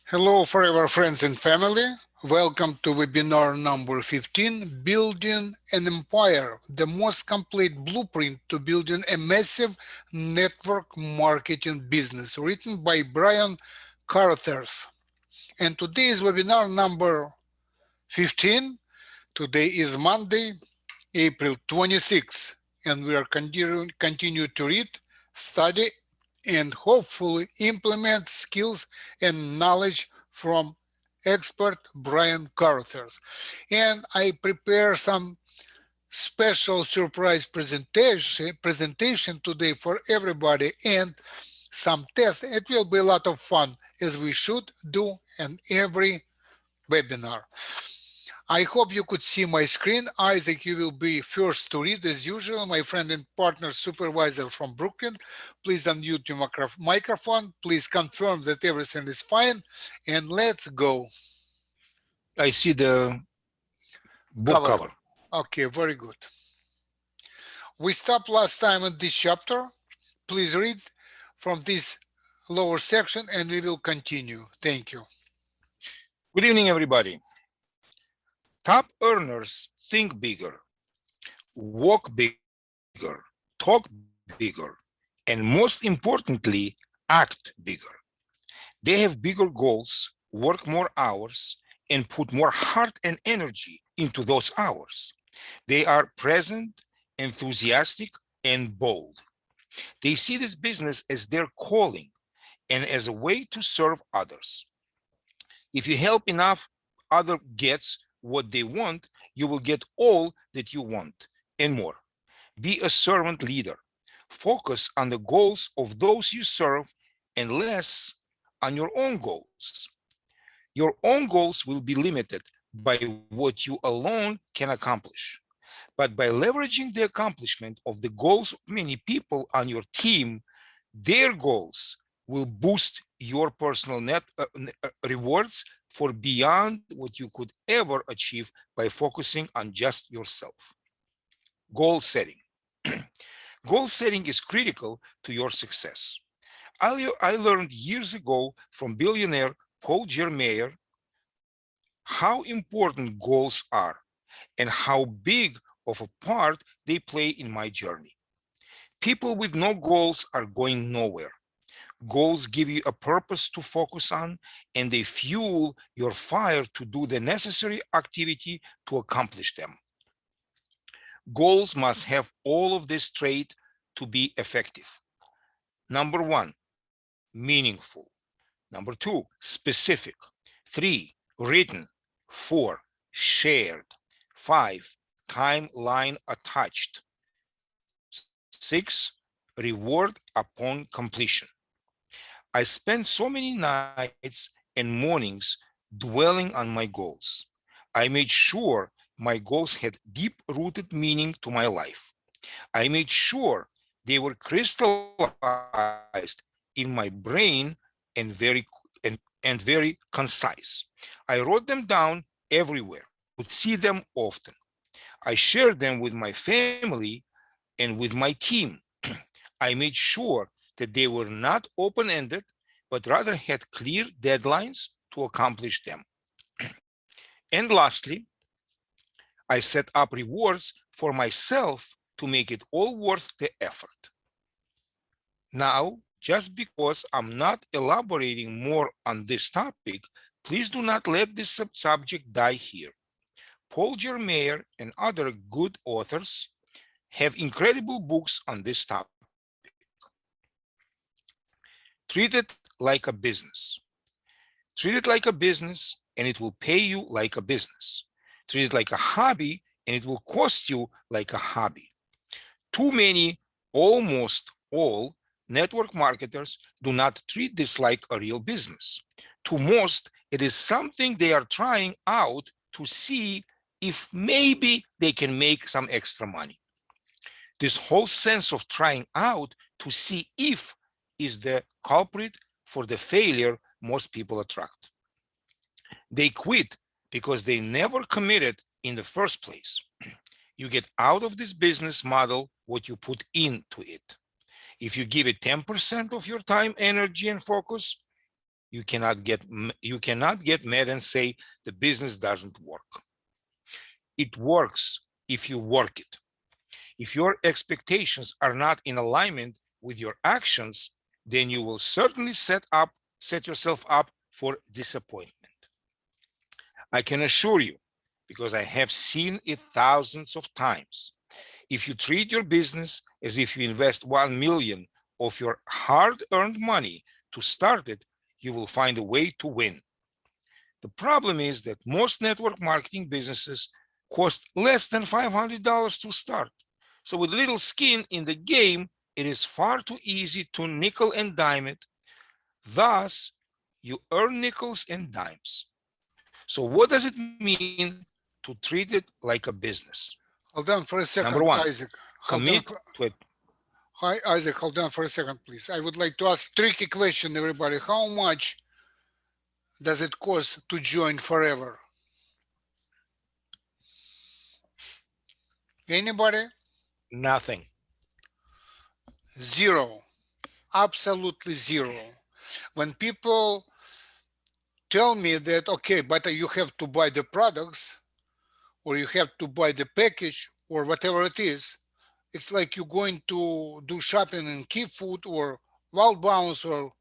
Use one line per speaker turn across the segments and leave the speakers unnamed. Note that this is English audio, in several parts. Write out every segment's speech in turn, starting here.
Hello, forever friends and family. Welcome to webinar number 15, Building an Empire, the most complete blueprint to building a massive network marketing business, written by Brian Carruthers. And today is webinar number 15. Today is Monday, April 26, and we are continue to read, study, and hopefully implement skills and knowledge from expert Brian Carruthers. And I prepare some special surprise presentation today for everybody and some tests. It will be a lot of fun as we should do in every webinar. I hope you could see my screen. Isaac, you will be first to read as usual. My friend and partner supervisor from Brooklyn, please unmute your microphone. Please confirm that everything is fine and let's go.
I see the book cover.
Okay, very good. We stopped last time in this chapter. Please read from this lower section and we will continue. Thank you.
Good evening, everybody. Top earners think bigger, walk bigger, talk bigger, and most importantly, act bigger. They have bigger goals, work more hours, and put more heart and energy into those hours. They are present, enthusiastic, and bold. They see this business as their calling and as a way to serve others. If you help enough other gets what they want, you will get all that you want and more. Be a servant leader. Focus on the goals of those you serve and less on your own goals. Your own goals will be limited by what you alone can accomplish. But by leveraging the accomplishment of the goals of many people on your team, their goals will boost your personal net rewards for beyond what you could ever achieve by focusing on just yourself. Goal setting. Goal setting is critical to your success. I learned years ago from billionaire Paul Germayer how important goals are and how big of a part they play in my journey. People with no goals are going nowhere. Goals give you a purpose to focus on, and they fuel your fire to do the necessary activity to accomplish them. Goals must have all of this trait to be effective. Number one, meaningful. Number two, specific. Three, written. Four, shared. Five, timeline attached. Six, reward upon completion. I spent so many nights and mornings dwelling on my goals. I made sure my goals had deep-rooted meaning to my life. I made sure they were crystallized in my brain and very concise. I wrote them down everywhere. I would see them often. I shared them with my family and with my team. I made sure that they were not open-ended, but rather had clear deadlines to accomplish them. And lastly, I set up rewards for myself to make it all worth the effort. Now, just because I'm not elaborating more on this topic, please do not let this subject die here. Paul Germayer and other good authors have incredible books on this topic. Treat it like a business. Treat it like a business and it will pay you like a business. Treat it like a hobby and it will cost you like a hobby. Too many, almost all, network marketers do not treat this like a real business. To most, it is something they are trying out to see if maybe they can make some extra money. This whole sense of trying out to see if is the culprit for the failure most people attract. They quit because they never committed in the first place. You get out of this business model what you put into it. If you give it 10% of your time, energy, and focus, You cannot get mad and say the business doesn't work. It works if you work it. If your expectations are not in alignment with your actions, then you will certainly set yourself up for disappointment. I can assure you, because I have seen it thousands of times, if you treat your business as if you invest 1 million of your hard-earned money to start it, you will find a way to win. The problem is that most network marketing businesses cost less than $500 to start. So with little skin in the game, it is far too easy to nickel and dime it. Thus, you earn nickels and dimes. So what does it mean to treat it like a business?
Hold on for a
Number
second,
one,
Isaac. Hold on.
commit to it.
Hi, Isaac. Hold on for a second, please. I would like to ask tricky question, everybody. How much does it cost to join forever? Anybody?
Nothing.
Zero. Absolutely zero. When people tell me that, okay, but you have to buy the products or you have to buy the package or whatever it is, it's like you're going to do shopping in Key Food or Wild Bounce or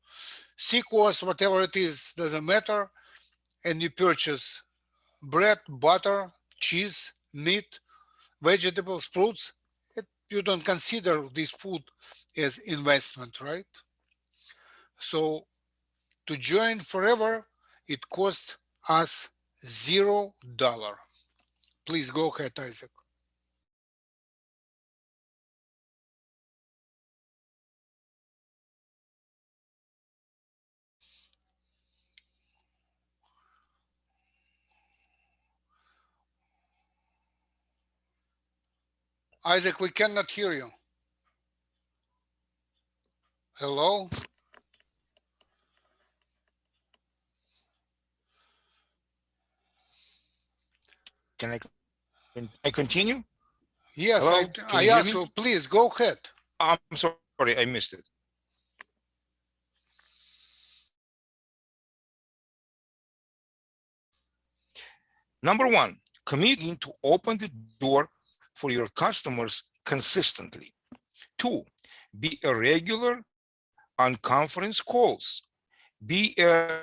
Seacoast, whatever it is, doesn't matter, and you purchase bread, butter, cheese, meat, vegetables, fruits. You don't consider this food as investment, right? So to join forever, it cost us $0. Please go ahead, Isaac. Isaac, we cannot hear you. Hello?
Can I continue?
Yes,
Hello? Can
I
you hear
ask
me?
you, please go ahead.
I'm sorry, I missed it. Number one, committing to open the door for your customers consistently. Two, be a regular on conference calls. Be a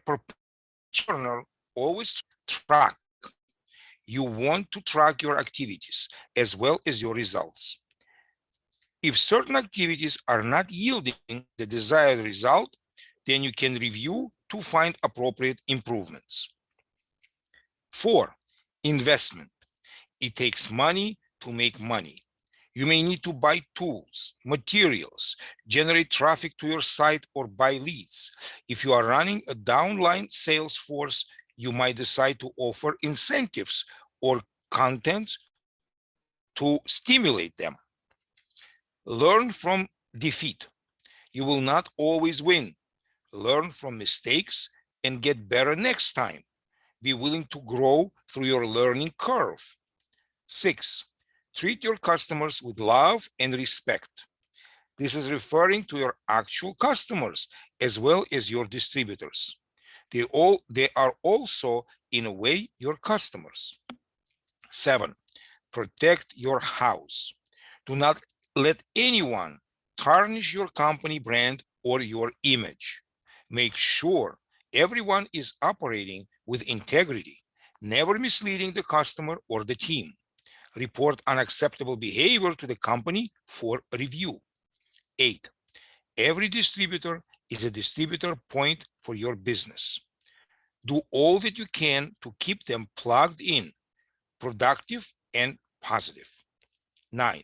professional, always track. You want to track your activities as well as your results. If certain activities are not yielding the desired result, then you can review to find appropriate improvements. 4, investment. It takes money to make money. You may need to buy tools, materials, generate traffic to your site, or buy leads. If you are running a downline sales force, you might decide to offer incentives or content to stimulate them. Learn from defeat. You will not always win. Learn from mistakes and get better next time. Be willing to grow through your learning curve. 6, treat your customers with love and respect. This is referring to your actual customers as well as your distributors. They are also, in a way, your customers. 7, protect your house. Do not let anyone tarnish your company brand or your image. Make sure everyone is operating with integrity, never misleading the customer or the team. Report unacceptable behavior to the company for review. 8, every distributor is a distributor point for your business. Do all that you can to keep them plugged in, productive and positive. 9,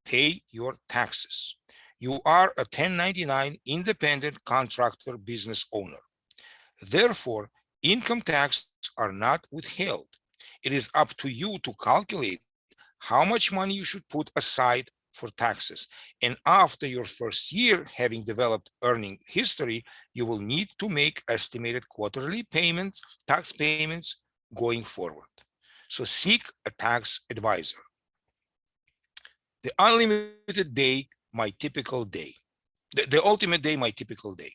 pay your taxes. You are a 1099 independent contractor business owner. Therefore, income tax are not withheld. It is up to you to calculate how much money you should put aside for taxes. And after your first year having developed earning history, you will need to make estimated quarterly payments, tax payments going forward. So seek a tax advisor. The unlimited day, my typical day. the ultimate day, my typical day.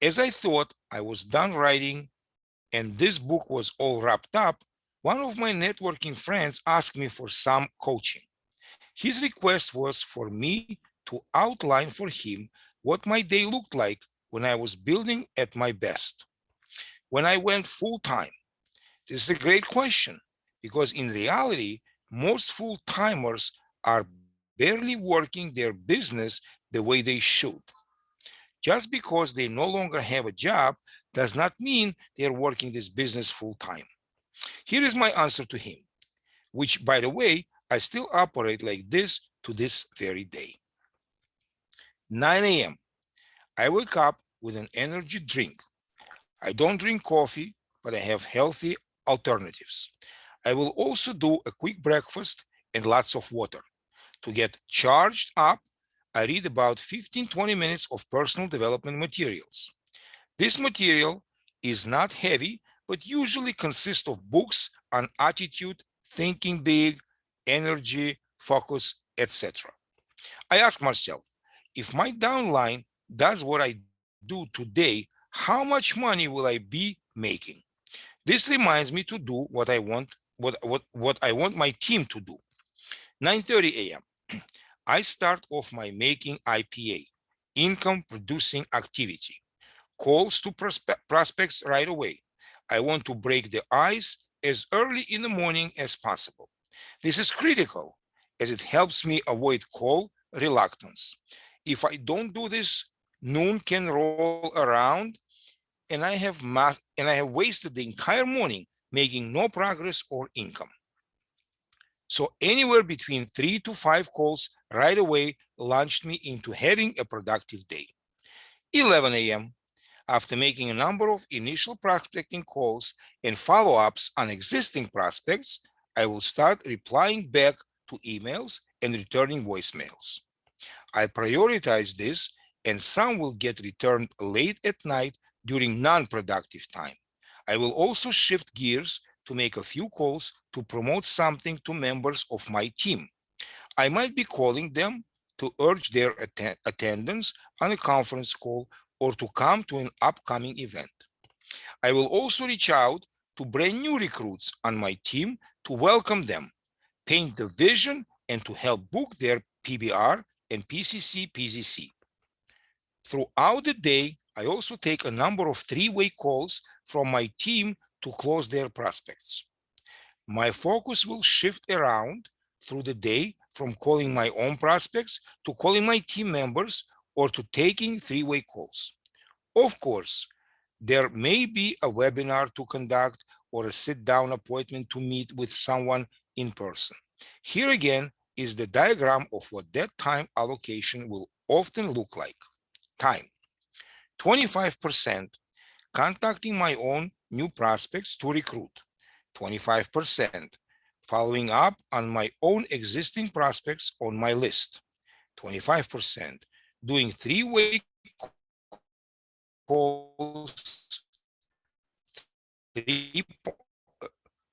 As I thought I was done writing and this book was all wrapped up, one of my networking friends asked me for some coaching. His request was for me to outline for him what my day looked like when I was building at my best. When I went full time, this is a great question because in reality, most full timers are barely working their business the way they should. Just because they no longer have a job does not mean they are working this business full time. Here is my answer to him, which, by the way, I still operate like this to this very day. 9 a.m. I wake up with an energy drink. I don't drink coffee, but I have healthy alternatives. I will also do a quick breakfast and lots of water. To get charged up, I read about 15-20 minutes of personal development materials. This material is not heavy, but usually consists of books on attitude, thinking big, energy, focus, etc. I ask myself, if my downline does what I do today, how much money will I be making? This reminds me to do what I want, what I want my team to do. 9:30 a.m. I start off my making IPA, income producing activity, calls to prospects right away. I want to break the ice as early in the morning as possible. This is critical as it helps me avoid call reluctance. If I don't do this, noon can roll around and I have wasted the entire morning making no progress or income. So anywhere between 3 to 5 calls right away launched me into having a productive day. 11 a.m. After making a number of initial prospecting calls and follow-ups on existing prospects, I will start replying back to emails and returning voicemails. I prioritize this, and some will get returned late at night during non-productive time. I will also shift gears to make a few calls to promote something to members of my team. I might be calling them to urge their attendance on a conference call or to come to an upcoming event. I will also reach out to brand new recruits on my team to welcome them, paint the vision, and to help book their PBR and PCC PZC. Throughout the day, I also take a number of three-way calls from my team to close their prospects. My focus will shift around through the day from calling my own prospects to calling my team members or to taking three-way calls. Of course, there may be a webinar to conduct or a sit-down appointment to meet with someone in person. Here again is the diagram of what that time allocation will often look like. Time: 25% contacting my own new prospects to recruit, 25% following up on my own existing prospects on my list, 25% doing three-way calls,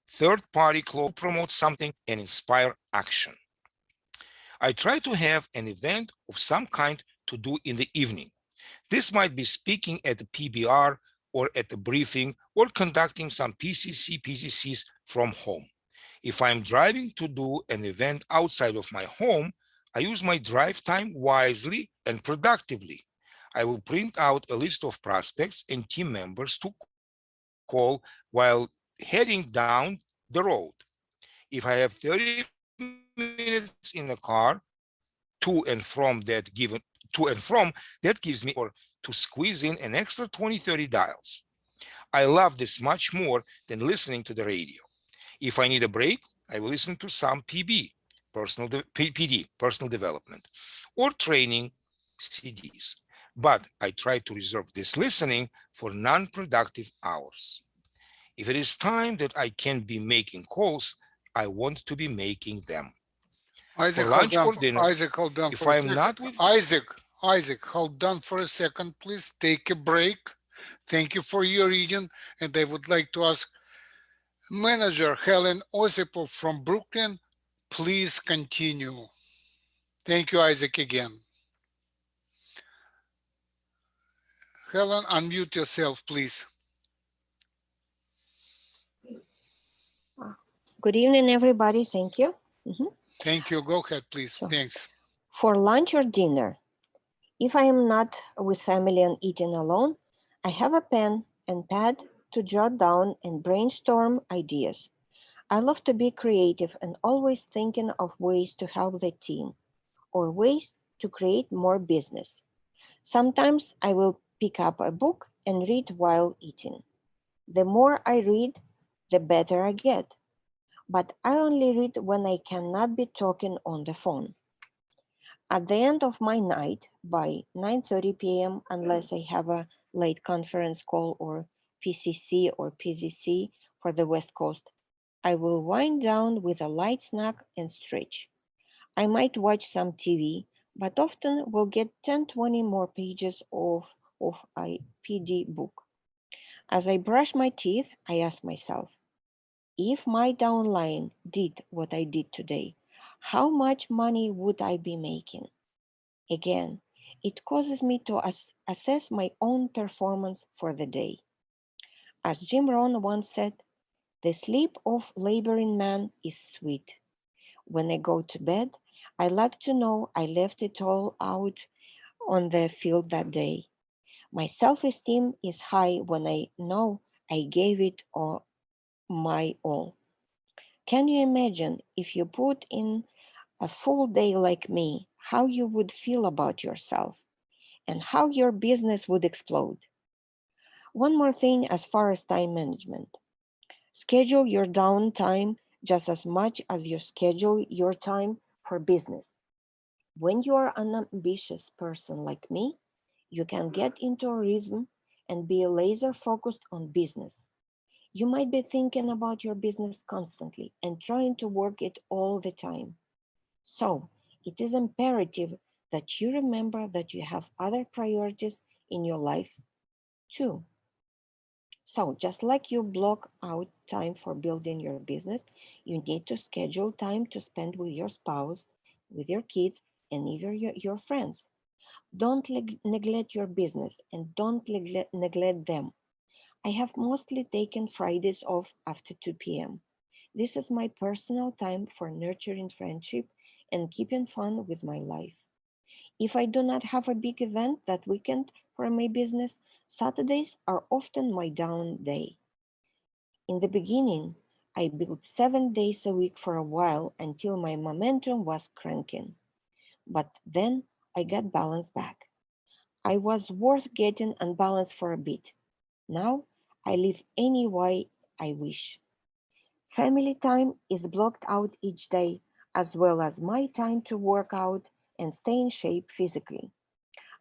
third-party close, promote something and inspire action. I try to have an event of some kind to do in the evening. This might be speaking at the PBR or at a briefing or conducting some PCC, PCCs from home. If I'm driving to do an event outside of my home, I use my drive time wisely and productively. I will print out a list of prospects and team members to call while heading down the road. If I have 30 minutes in the car to and from, that gives me or to squeeze in an extra 20-30 dials. I love this much more than listening to the radio. If I need a break, I will listen to some PD, personal development, or training CDs. But I try to reserve this listening for non-productive hours. If it is time that I can be making calls, I want to be making them.
Isaac,
For lunch or dinner,
Isaac, hold on
if
for a
I am
second.
not with
Isaac, hold on for a second, please. Take a break. Thank you for your reading. And I would like to ask Manager Helen Osipov from Brooklyn, please continue. Thank you, Isaac, again. Helen, unmute yourself, please.
Good evening, everybody. Thank you.
Thank you. Go ahead, please.
So,
Thanks.
for lunch or dinner, if I am not with family and eating alone, I have a pen and pad to jot down and brainstorm ideas. I love to be creative and always thinking of ways to help the team or ways to create more business. Sometimes I will pick up a book and read while eating. The more I read, the better I get. But I only read when I cannot be talking on the phone. At the end of my night, by 9:30 p.m., unless I have a late conference call or PCC or PZC for the West Coast, I will wind down with a light snack and stretch. I might watch some TV, but often will get 10-20 more pages of a PD book. As I brush my teeth, I ask myself, if my downline did what I did today, how much money would I be making? Again, it causes me to assess my own performance for the day. As Jim Rohn once said, the sleep of laboring man is sweet. When I go to bed, I like to know I left it all out on the field that day. My self-esteem is high when I know I gave it all my all. Can you imagine if you put in a full day like me, how you would feel about yourself and how your business would explode? One more thing as far as time management. Schedule your downtime just as much as you schedule your time for business. When you are an ambitious person like me, you can get into a rhythm and be laser focused on business. You might be thinking about your business constantly and trying to work it all the time. So it is imperative that you remember that you have other priorities in your life too. So just like you block out time for building your business, you need to schedule time to spend with your spouse, with your kids, and even your friends. Don't neglect your business and don't neglect them. I have mostly taken Fridays off after 2 p.m. This is my personal time for nurturing friendship and keeping fun with my life. If I do not have a big event that weekend for my business, Saturdays are often my down day. In the beginning, I built 7 days a week for a while until my momentum was cranking. But then I got balance back. I was worth getting unbalanced for a bit. Now I live any way I wish. Family time is blocked out each day, as well as my time to work out and stay in shape physically.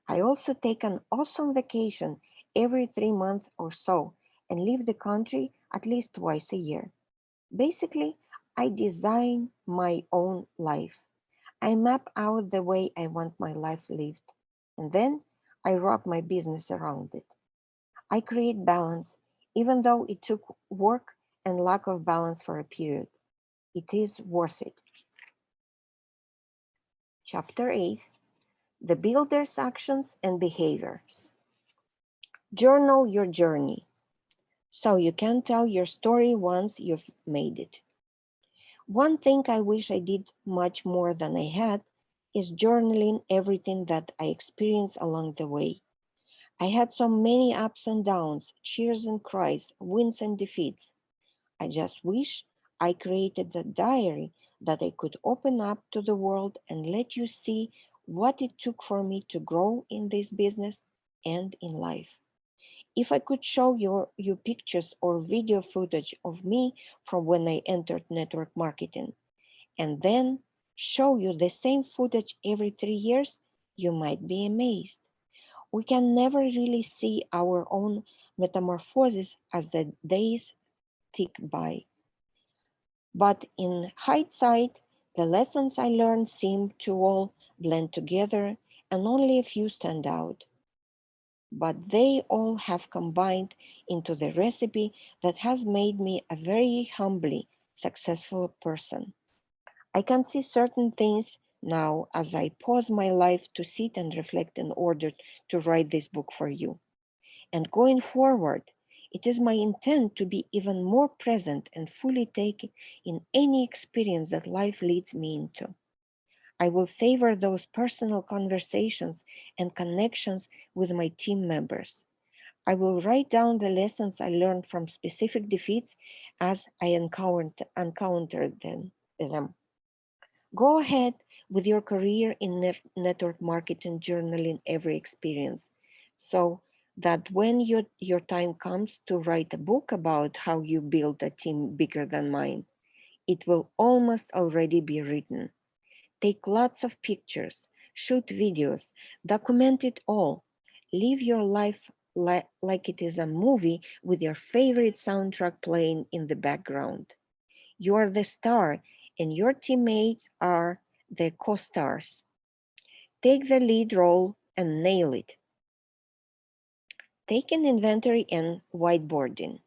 I also take an awesome vacation every 3 months or so and leave the country at least twice a year. Basically, I design my own life. I map out the way I want my life lived, and then I rock my business around it. I create balance, even though it took work and lack of balance for a period. It is worth it. Chapter 8, The Builder's Actions and Behaviors. Journal your journey, so you can tell your story once you've made it. One thing I wish I did much more than I had is journaling everything that I experienced along the way. I had so many ups and downs, cheers and cries, wins and defeats. I just wish I created a diary that I could open up to the world and let you see what it took for me to grow in this business and in life. If I could show you pictures or video footage of me from when I entered network marketing, and then show you the same footage every 3 years, you might be amazed. We can never really see our own metamorphosis as the days tick by. But in hindsight, the lessons I learned seem to all blend together and only a few stand out. But they all have combined into the recipe that has made me a very humbly successful person. I can see certain things now as I pause my life to sit and reflect in order to write this book for you. And going forward, it is my intent to be even more present and fully taken in any experience that life leads me into. I will savor those personal conversations and connections with my team members. I will write down the lessons I learned from specific defeats as I encountered them. Go ahead with your career in network marketing, journaling every experience, so that when your time comes to write a book about how you build a team bigger than mine, it will almost already be written. Take lots of pictures, shoot videos, document it all. Live your life like it is a movie with your favorite soundtrack playing in the background. You are the star, and your teammates are the co-stars. Take the lead role and nail it. Take an inventory and whiteboarding.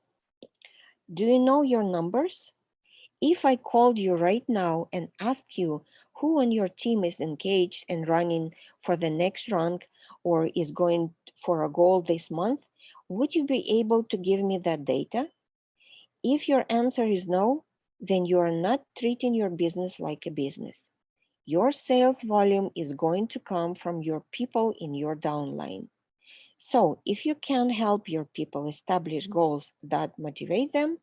Do you know your numbers? If I called you right now and asked you who on your team is engaged and running for the next rank or is going for a goal this month, would you be able to give me that data? If your answer is no, then you are not treating your business like a business. Your sales volume is going to come from your people in your downline. So if you can help your people establish goals that motivate them,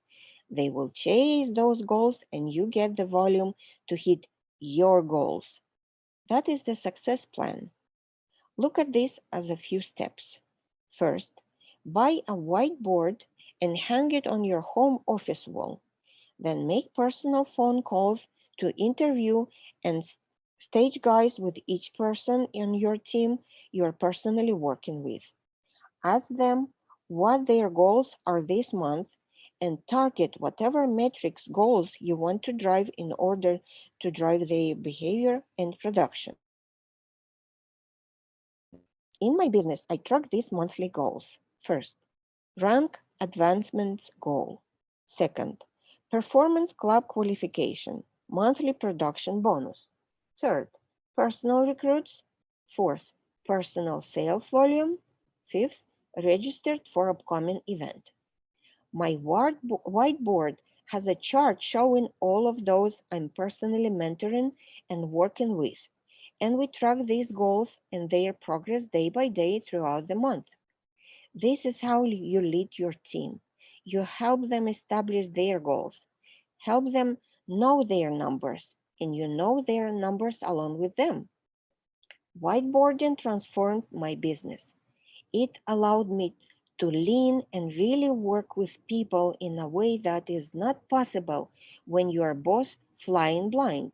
they will chase those goals and you get the volume to hit your goals. That is the success plan. Look at this as a few steps. First, buy a whiteboard and hang it on your home office wall. Then make personal phone calls to interview and stage guys with each person in your team you're personally working with. Ask them what their goals are this month and target whatever metrics goals you want to drive in order to drive their behavior and production. In my business, I track these monthly goals. First, rank advancement goal. Second, performance club qualification, monthly production bonus. Third, personal recruits. Fourth, personal sales volume. Fifth, registered for upcoming event. My whiteboard has a chart showing all of those I'm personally mentoring and working with, and we track these goals and their progress day by day throughout the month. This is how you lead your team. You help them establish their goals, help them know their numbers, and you know their numbers along with them. Whiteboarding transformed my business. It allowed me to lean and really work with people in a way that is not possible when you are both flying blind.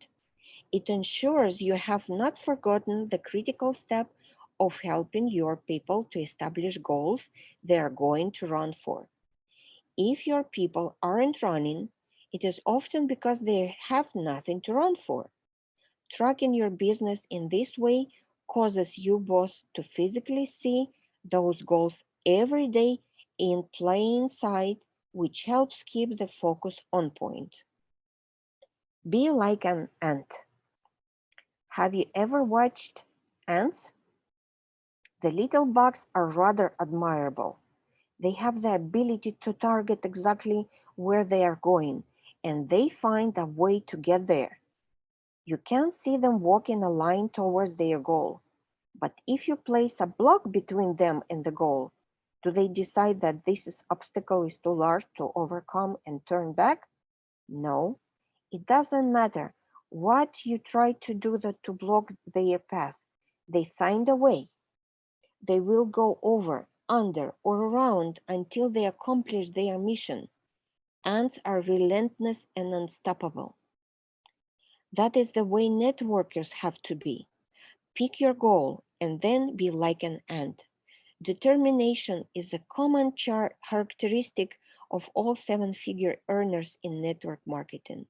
It ensures you have not forgotten the critical step of helping your people to establish goals they are going to run for. If your people aren't running, it is often because they have nothing to run for. Tracking your business in this way causes you both to physically see those goals every day in plain sight, which helps keep the focus on point. Be like an ant. Have you ever watched ants? The little bugs are rather admirable. They have the ability to target exactly where they are going, and they find a way to get there. You can see them walk in a line towards their goal, but if you place a block between them and the goal, do they decide that obstacle is too large to overcome and turn back? No, it doesn't matter what you try to do to block their path. They find a way. They will go over, under, or around until they accomplish their mission. Ants are relentless and unstoppable. That is the way networkers have to be. Pick your goal and then be like an ant. Determination is a common characteristic of all seven-figure earners in network marketing.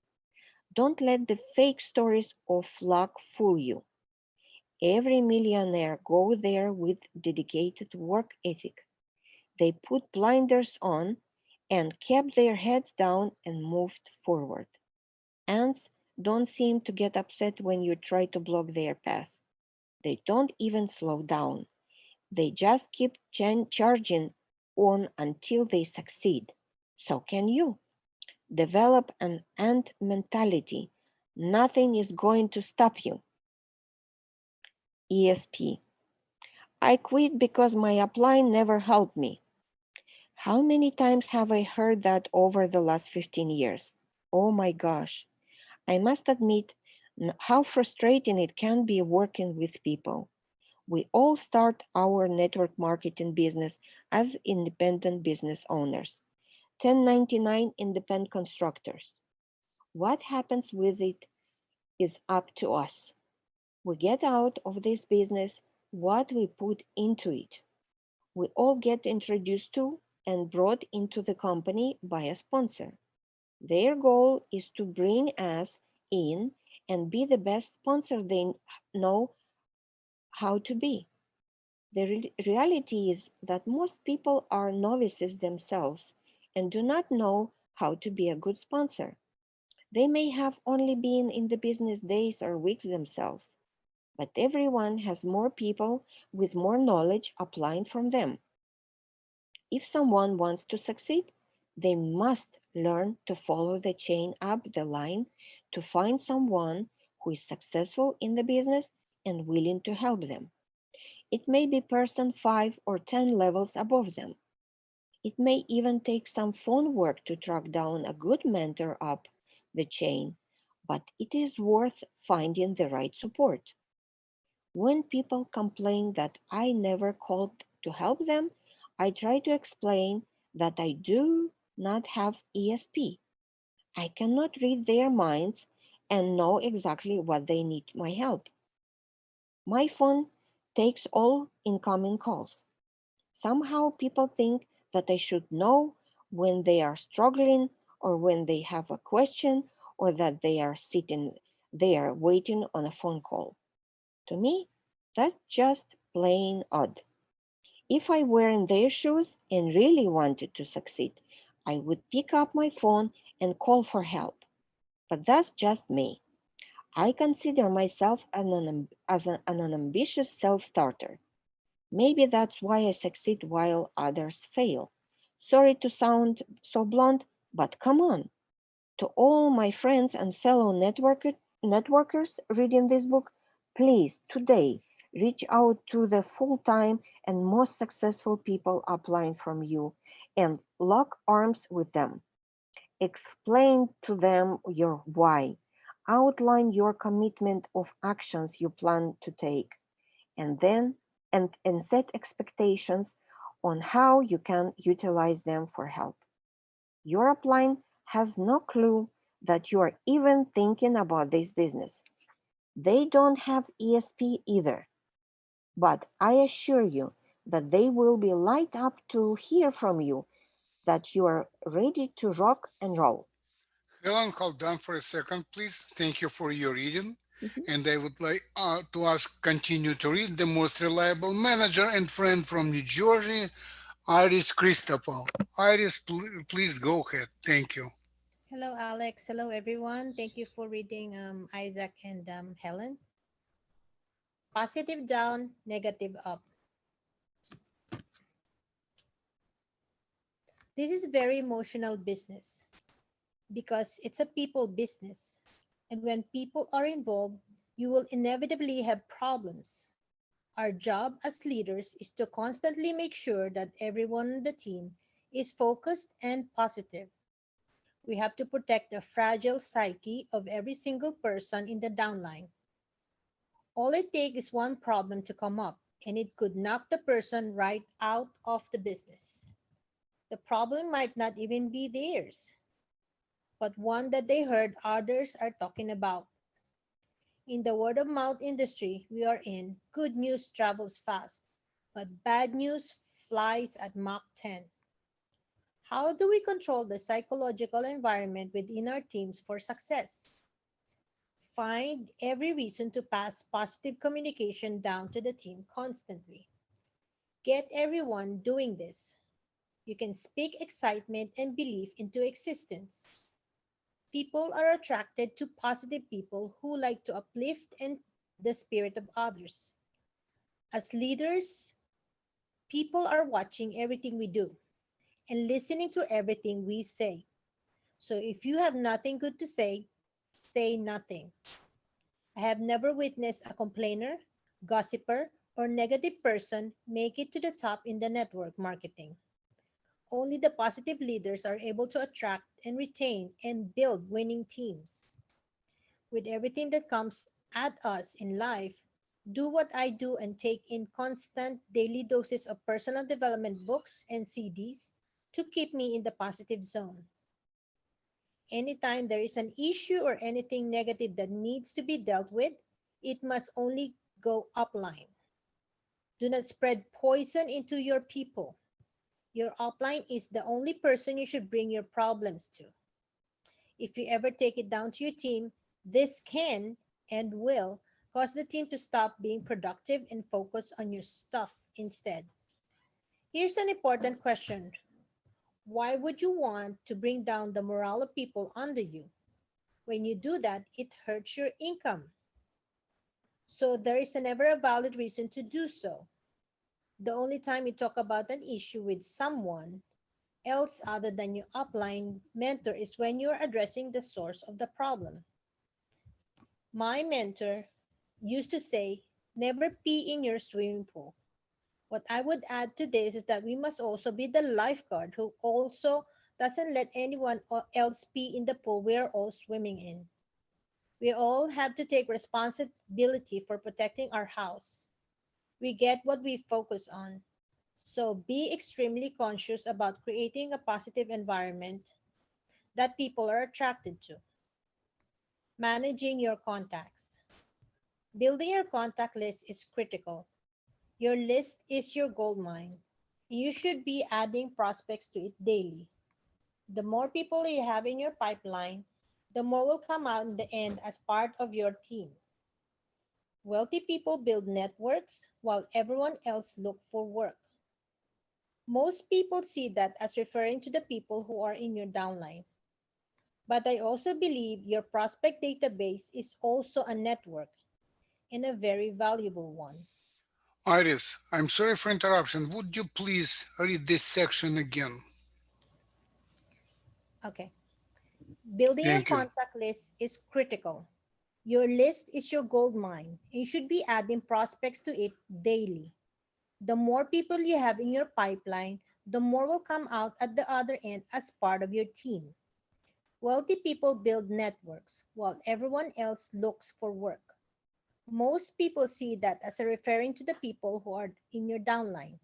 Don't let the fake stories of luck fool you. Every millionaire go there with dedicated work ethic. They put blinders on and kept their heads down and moved forward. Ants don't seem to get upset when you try to block their path. They don't even slow down. They just keep charging on until they succeed. So can you. Develop an ant mentality. Nothing is going to stop you. ESP. I quit because my upline never helped me. How many times have I heard that over the last 15 years? Oh my gosh. I must admit how frustrating it can be working with people. We all start our network marketing business as independent business owners, 1099 independent constructors. What happens with it is up to us. We get out of this business what we put into it. We all get introduced to and brought into the company by a sponsor. Their goal is to bring us in and be the best sponsor they know how to be. The reality is that most people are novices themselves and do not know how to be a good sponsor. They may have only been in the business days or weeks themselves, but everyone has more people with more knowledge applying from them. If someone wants to succeed, they must learn to follow the chain up the line to find someone who is successful in the business and willing to help them. It may be person 5 or 10 levels above them. It may even take some phone work to track down a good mentor up the chain, but it is worth finding the right support. When people complain that I never called to help them, I try to explain that I do not have ESP. I cannot read their minds and know exactly what they need my help. My phone takes all incoming calls. Somehow people think that I should know when they are struggling or when they have a question or that they are sitting there waiting on a phone call. To me, that's just plain odd. If I were in their shoes and really wanted to succeed, I would pick up my phone and call for help. But that's just me. I consider myself an ambitious self-starter. Maybe that's why I succeed while others fail. Sorry to sound so blunt, but come on. To all my friends and fellow networkers reading this book, please today reach out to the full-time and most successful people applying from you and lock arms with them. Explain to them your why. Outline your commitment of actions you plan to take, and then and set expectations on how you can utilize them for help. Your upline has no clue that you are even thinking about this business. They don't have ESP either, but I assure you that they will be light up to hear from you that you are ready to rock and roll.
Helen, hold on for a second, please. Thank you for your reading.
Mhm.
And I would like to ask, continue to read the most reliable manager and friend from New Jersey, Iris Christopher. Iris, please go ahead. Thank you.
Hello, Alex. Hello, everyone. Thank you for reading Isaac and Helen. Positive down, negative up. This is very emotional business because it's a people business. And when people are involved, you will inevitably have problems. Our job as leaders is to constantly make sure that everyone on the team is focused and positive. We have to protect the fragile psyche of every single person in the downline. All it takes is one problem to come up, and it could knock the person right out of the business. The problem might not even be theirs, but one that they heard others are talking about. In the word of mouth industry we are in, good news travels fast, but bad news flies at Mach 10. How do we control the psychological environment within our teams for success? Find every reason to pass positive communication down to the team constantly. Get everyone doing this. You can speak excitement and belief into existence. People are attracted to positive people who like to uplift and the spirit of others. As leaders, people are watching everything we do. and listening to everything we say. So if you have nothing good to say nothing. I have never witnessed a complainer, gossiper, or negative person make it to the top in the network marketing. Only the positive leaders are able to attract and retain and build winning teams. With everything that comes at us in life, do what I do and take in constant daily doses of personal development books and CDs to keep me in the positive zone. Anytime there is an issue or anything negative that needs to be dealt with, it must only go upline. Do not spread poison into your people. Your upline is the only person you should bring your problems to. If you ever take it down to your team, this can and will cause the team to stop being productive and focus on your stuff instead. Here's an important question. Why would you want to bring down the morale of people under you? When you do that, it hurts your income. So there is never a valid reason to do so. The only time you talk about an issue with someone else other than your upline mentor is when you're addressing the source of the problem. My mentor used to say, never pee in your swimming pool. What I would add to this is that we must also be the lifeguard who also doesn't let anyone else pee in the pool we are all swimming in. We all have to take responsibility for protecting our house. We get what we focus on. So be extremely conscious about creating a positive environment that people are attracted to. Managing your contacts. Building your contact list is critical. Your list is your gold mine. You should be adding prospects to it daily. The more people you have in your pipeline, the more will come out in the end as part of your team. Wealthy people build networks while everyone else look for work. Most people see that as referring to the people who are in your downline. But I also believe your prospect database is also a network and a very valuable one.
Iris, I'm sorry for interruption. Would you please read this section again?
Okay. Building your
Thank you.
contact list is critical. Your list is your gold mine. You should be adding prospects to it daily. The more people you have in your pipeline, the more will come out at the other end as part of your team. Wealthy people build networks while everyone else looks for work. Most people see that as a referring to the people who are in your downline.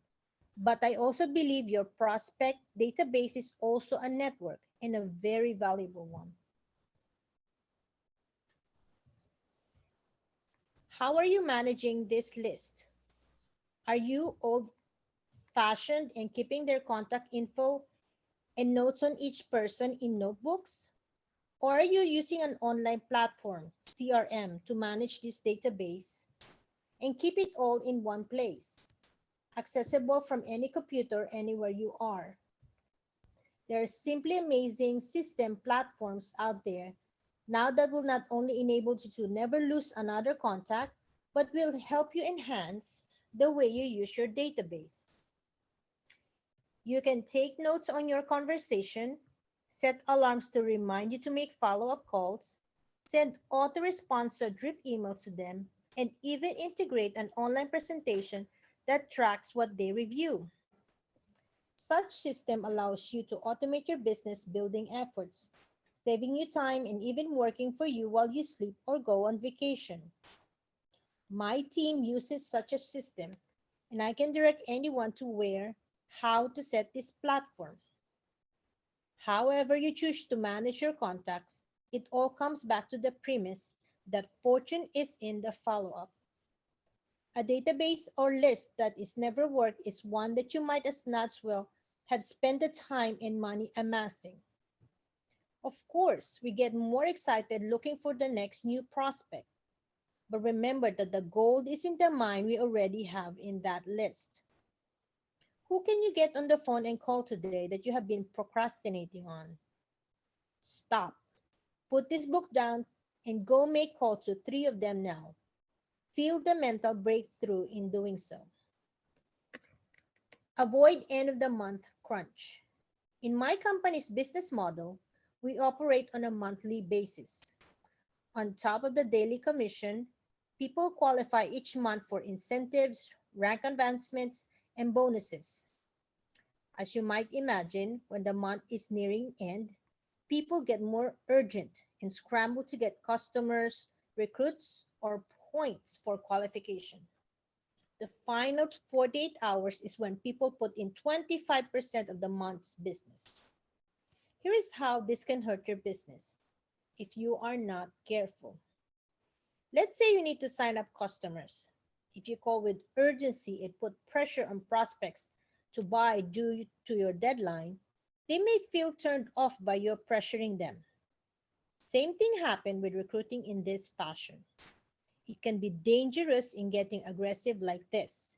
But I also believe your prospect database is also a network and a very valuable one. How are you managing this list? Are you old-fashioned and keeping their contact info and notes on each person in notebooks? Or are you using an online platform, CRM, to manage this database and keep it all in one place, accessible from any computer anywhere you are? There are simply amazing system platforms out there now that will not only enable you to never lose another contact, but will help you enhance the way you use your database. You can take notes on your conversation, set alarms to remind you to make follow-up calls, send autoresponsor drip emails to them, and even integrate an online presentation that tracks what they review. Such system allows you to automate your business building efforts, saving you time and even working for you while you sleep or go on vacation. My team uses such a system, and I can direct anyone to where, how to set this platform. However you choose to manage your contacts, it all comes back to the premise that fortune is in the follow-up. A database or list that is never worked is one that you might as not well have spent the time and money amassing. Of course, we get more excited looking for the next new prospect. But remember that the gold is in the mine we already have in that list. Who can you get on the phone and call today that you have been procrastinating on? Stop. Put this book down and go make calls to 3 of them now. Feel the mental breakthrough in doing so. Avoid end of the month crunch. In my company's business model, we operate on a monthly basis. On top of the daily commission, people qualify each month for incentives, rank advancements, and bonuses. As you might imagine, when the month is nearing end, people get more urgent and scramble to get customers, recruits, or points for qualification. The final 48 hours is when people put in 25% of the month's business. Here is how this can hurt your business if you are not careful. Let's say you need to sign up customers. If you call with urgency and put pressure on prospects to buy due to your deadline, they may feel turned off by your pressuring them. Same thing happened with recruiting in this fashion. It can be dangerous in getting aggressive like this,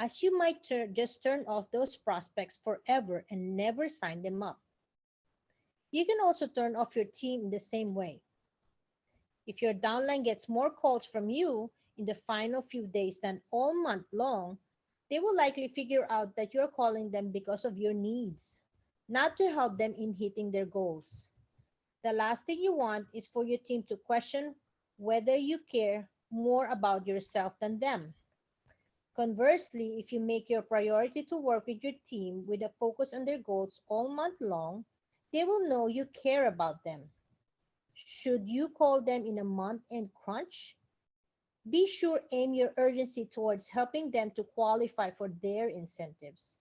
as you might just turn off those prospects forever and never sign them up. You can also turn off your team in the same way. If your downline gets more calls from you in the final few days than all month long, they will likely figure out that you're calling them because of your needs, not to help them in hitting their goals. The last thing you want is for your team to question whether you care more about yourself than them. Conversely, if you make your priority to work with your team with a focus on their goals all month long, they will know you care about them. Should you call them in a month-end crunch? Be sure aim your urgency towards helping them to qualify for their incentives.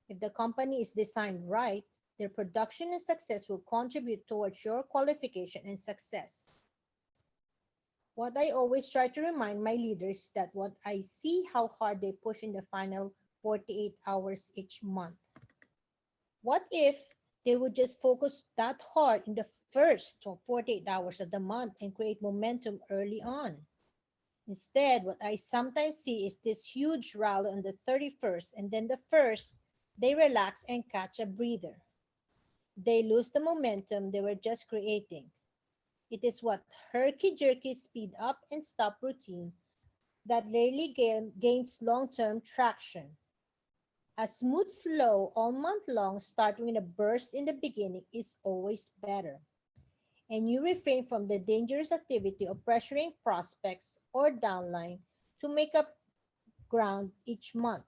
If the company is designed right, their production and success will contribute towards your qualification and success. What I always try to remind my leaders is that what I see how hard they push in the final 48 hours each month. What if they would just focus that hard in the first 48 hours of the month and create momentum early on? Instead, what I sometimes see is this huge rally on the 31st, and then the first, they relax and catch a breather. They lose the momentum they were just creating. It is what herky-jerky speed up and stop routine that rarely gains long-term traction. A smooth flow all month long, starting with a burst in the beginning, is always better. And you refrain from the dangerous activity of pressuring prospects or downline to make up ground each month.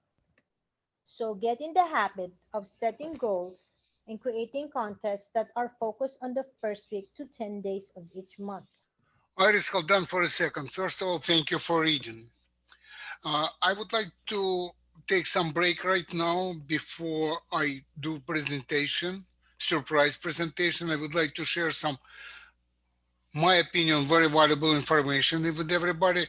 So get in the habit of setting goals and creating contests that are focused on the first week to 10 days of each month.
Iris, hold on for a second. First of all, thank you for reading. I would like to take some break right now before I do presentation, surprise presentation. I would like to share some, my opinion, very valuable information with everybody.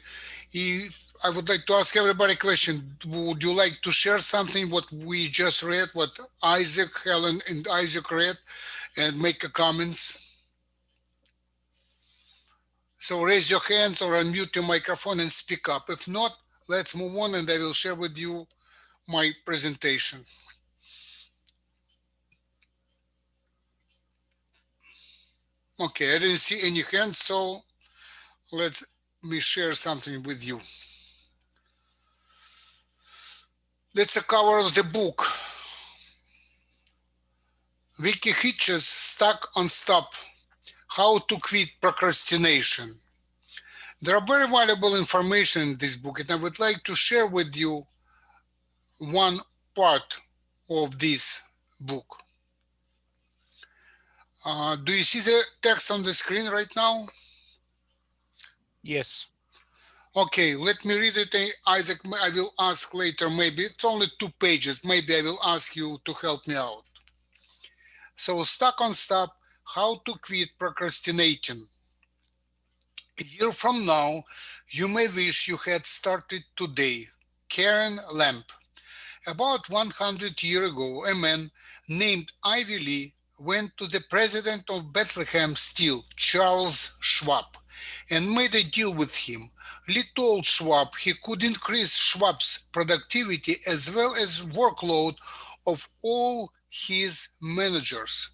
I would like to ask everybody a question. Would you like to share something what we just read, what Isaac, Helen, and Isaac read, and make a comments? So raise your hands or unmute your microphone and speak up. If not, let's move on and I will share with you my presentation. Okay, I didn't see any hands, so let me share something with you. That's a cover of the book. Vicky Hitchens, Stuck on Stop, How to Quit Procrastination. There are very valuable information in this book, and I would like to share with you one part of this book. Do you see the text on the screen right now?
Yes.
Okay, let me read it. Isaac, I will ask later, maybe it's only 2 pages. Maybe I will ask you to help me out. So, Stuck on Stop, How to Quit Procrastinating. A year from now, you may wish you had started today. Karen Lamb. About 100 years ago, a man named Ivy Lee went to the president of Bethlehem Steel, Charles Schwab, and made a deal with him. Lee told Schwab he could increase Schwab's productivity as well as workload of all his managers.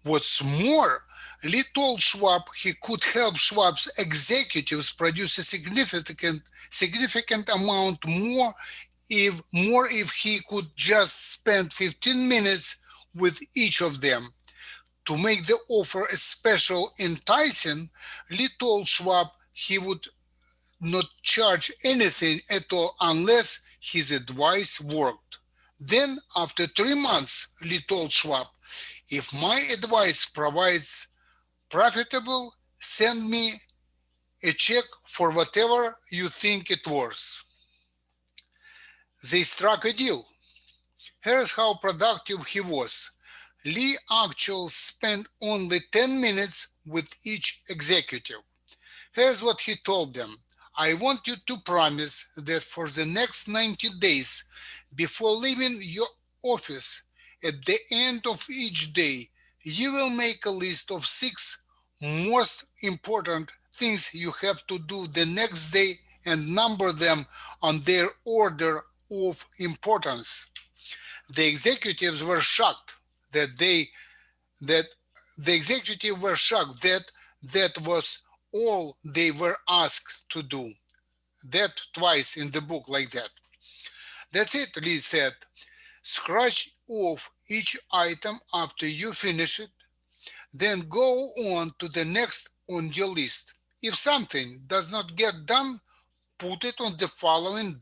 What's more, Lee told Schwab he could help Schwab's executives produce a significant amount more if he could just spend 15 minutes with each of them. To make the offer especially enticing, Lee told Schwab he would not charge anything at all unless his advice worked. Then, after 3 months, Lee told Schwab, if my advice provides profitable, send me a check for whatever you think it worth. They struck a deal. Here's how productive he was. Lee actually spent only 10 minutes with each executive. Here's what he told them. I want you to promise that for the next 90 days, before leaving your office, at the end of each day, you will make a list of 6 most important things you have to do the next day and number them on their order of importance. The executives were shocked that that the executive were shocked that that was all they were asked to do. That twice in the book like that. That's it, Lee said. Scratch off each item after you finish it, then go on to the next on your list. If something does not get done, put it on the following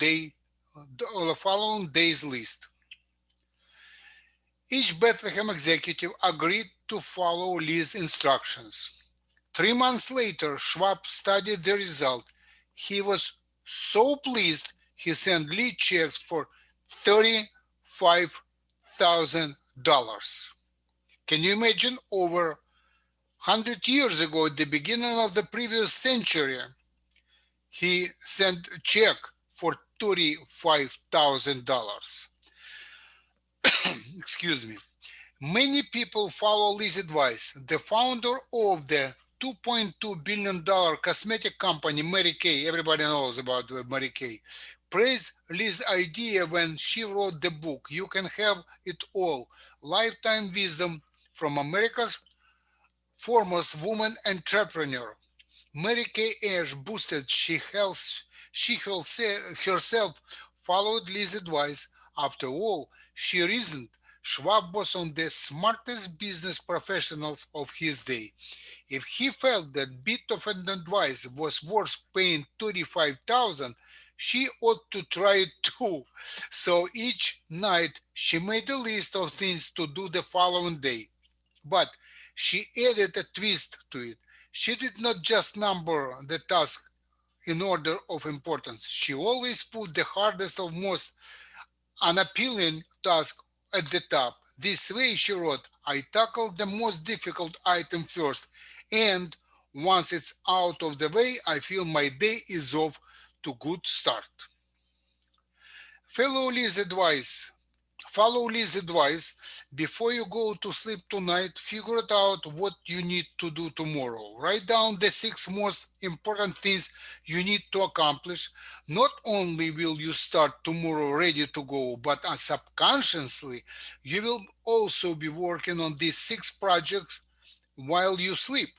day's list. Each Bethlehem executive agreed to follow Lee's instructions. 3 months later, Schwab studied the result. He was so pleased he sent Lee checks for $35,000. Can you imagine? Over 100 years ago, at the beginning of the previous century, he sent a check for $35,000. Excuse me. Many people follow Lee's advice. The founder of the $2.2 billion cosmetic company, Mary Kay, everybody knows about Mary Kay, praised Lee's idea when she wrote the book, You Can Have It All, Lifetime Wisdom from America's Foremost Woman Entrepreneur. Mary Kay Ash boosted she herself followed Lee's advice. After all, she reasoned Schwab was one of the smartest business professionals of his day. If he felt that bit of an advice was worth paying $35,000, she ought to try it too. So each night she made a list of things to do the following day. But she added a twist to it. She did not just number the task in order of importance. She always put the hardest or most unappealing task at the top. This way, she wrote, I tackle the most difficult item first, and once it's out of the way, I feel my day is off to good start. Follow Lee's advice. Before you go to sleep tonight. Figure it out what you need to do tomorrow. Write down the 6 most important things you need to accomplish. Not only will you start tomorrow ready to go, but subconsciously, you will also be working on these 6 projects while you sleep.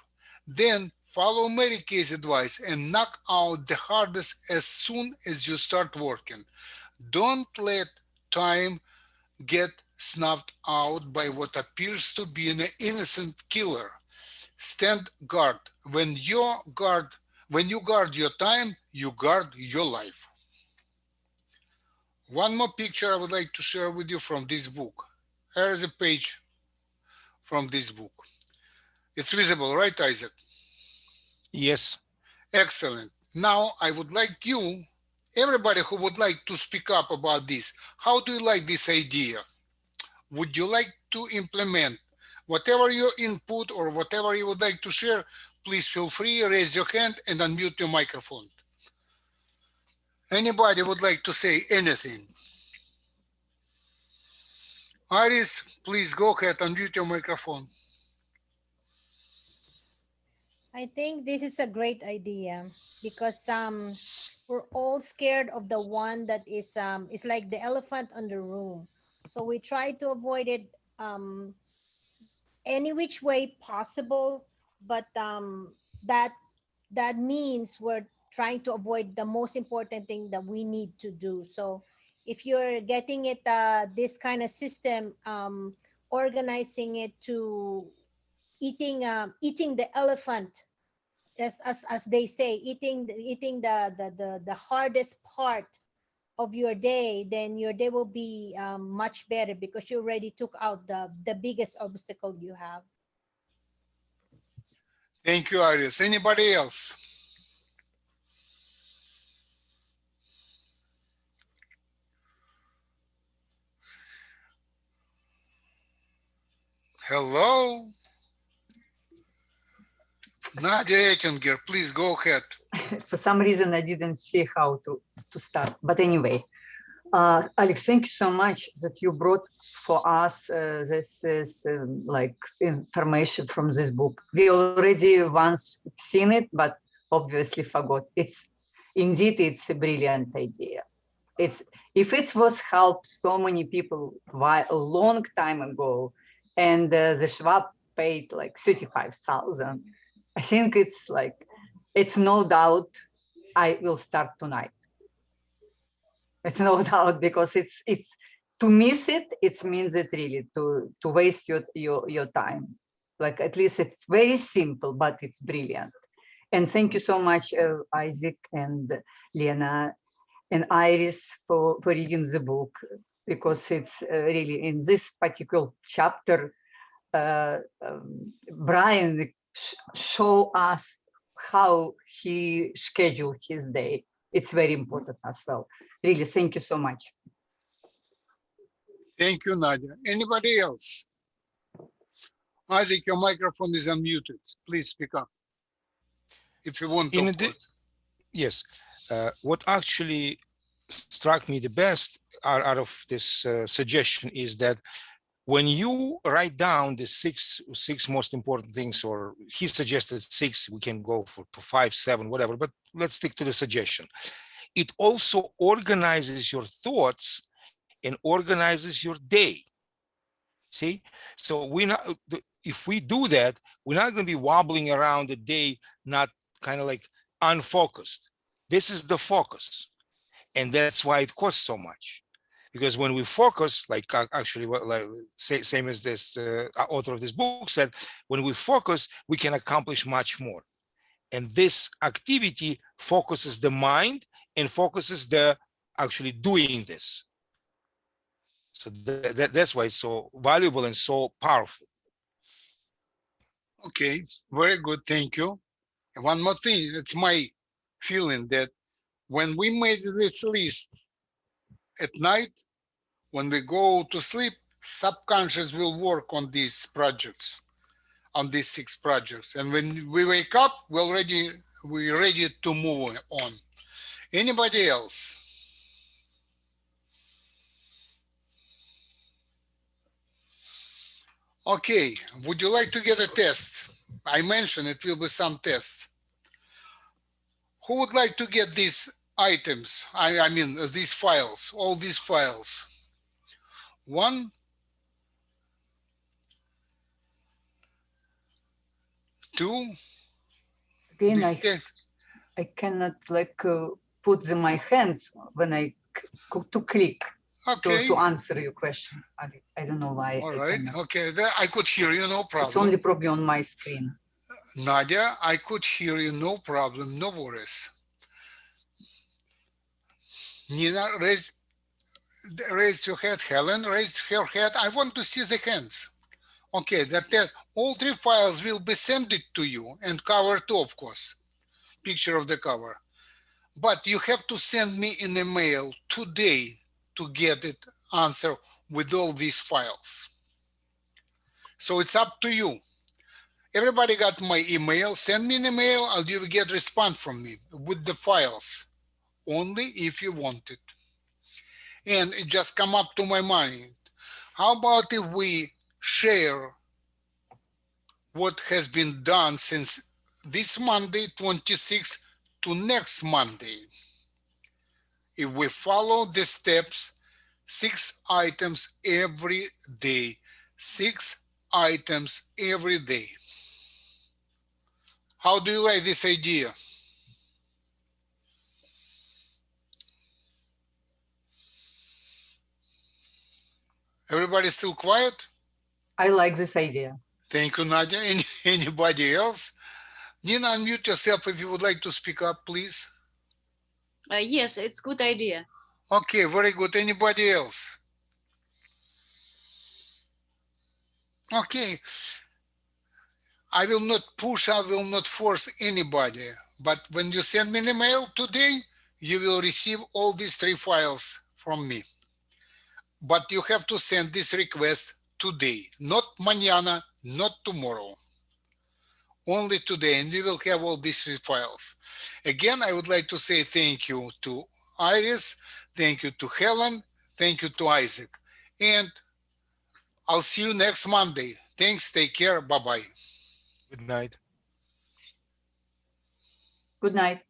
Then follow Mary Kay's advice and knock out the hardest as soon as you start working. Don't let time get snuffed out by what appears to be an innocent killer. Stand guard. When you guard your time, you guard your life. One more picture I would like to share with you from this book. Here is a page from this book. It's visible, right, Isaac?
Yes.
Excellent. Now I would like you, everybody who would like to speak up about this, how do you like this idea? Would you like to implement whatever your input or whatever you would like to share? Please feel free, raise your hand and unmute your microphone. Anybody would like to say anything? Iris, please go ahead, unmute your microphone.
I think this is a great idea because we're all scared of the one that is like the elephant on the room. So we try to avoid it any which way possible, but that means we're trying to avoid the most important thing that we need to do. So if you're getting it this kind of system organizing it to eating the elephant, as they say, eating the hardest part of your day, then your day will be much better because you already took out the biggest obstacle you have.
Thank you, Iris. Anybody else? Hello? Nadia Ettinger, please go ahead.
For some reason, I didn't see how to start. But anyway, Alex, thank you so much that you brought for us this like information from this book. We already once seen it, but obviously forgot. It's a brilliant idea. It's if it was helped so many people a long time ago, and the Schwab paid like 35,000. I think it's no doubt I will start tonight. It's no doubt because it's to miss it. It means it really to waste your time. Like at least it's very simple, but it's brilliant. And thank you so much, Isaac and Lena and Iris for reading the book, because it's really in this particular chapter, Brian show us how he scheduled his day. It's very important as well. Really, thank you so much.
Thank you, Nadia. Anybody else? Isaac, your microphone is unmuted. Please speak up if you want to.
Yes. What actually struck me the best out of this suggestion is that when you write down the six most important things, or he suggested 6, we can go for 5, 7, whatever, but let's stick to the suggestion. It also organizes your thoughts and organizes your day. See, so if we do that, we're not going to be wobbling around the day, not kind of like unfocused. This is the focus, and that's why it costs so much. Because when we focus, like actually, same as this author of this book said, when we focus, we can accomplish much more. And this activity focuses the mind and focuses the actually doing this. So that's why it's so valuable and so powerful.
Okay, very good. Thank you. And one more thing, it's my feeling that when we made this list at night, when we go to sleep, subconscious will work on these projects, on these 6 projects. And when we wake up, we're ready to move on. Anybody else? Okay, would you like to get a test? I mentioned it will be some test. Who would like to get these items? I mean, these files, all these files. 1, 2.
Again, I cannot like put my hands when I to click.
Okay.
To answer your question. I don't know why.
All right. Okay. I could hear you. No problem.
It's only probably on my screen.
Nadia, I could hear you. No problem. No worries. Nina raised your head. Helen raised her head. I want to see the hands. Okay. That all 3 files will be sent to you, and cover too, of course. Picture of the cover. But you have to send me an email today to get it answer with all these files. So it's up to you. Everybody got my email. Send me an email, and you will get response from me with the files, only if you want it. And it just come up to my mind. How about if we share what has been done since this Monday, 26th, to next Monday? If we follow the steps, 6 items every day, 6 items every day. How do you like this idea? Everybody still quiet?
I like this idea.
Thank you, Nadia. Anybody else? Nina, unmute yourself if you would like to speak up, please.
Yes, it's good idea.
Okay, very good. Anybody else? Okay. I will not push, I will not force anybody. But when you send me an email today, you will receive all these 3 files from me. But you have to send this request today, not mañana, not tomorrow. Only today, and we will have all these 3 files. Again, I would like to say thank you to Iris, thank you to Helen, thank you to Isaac. And I'll see you next Monday. Thanks, take care, bye-bye.
Good night.
Good night.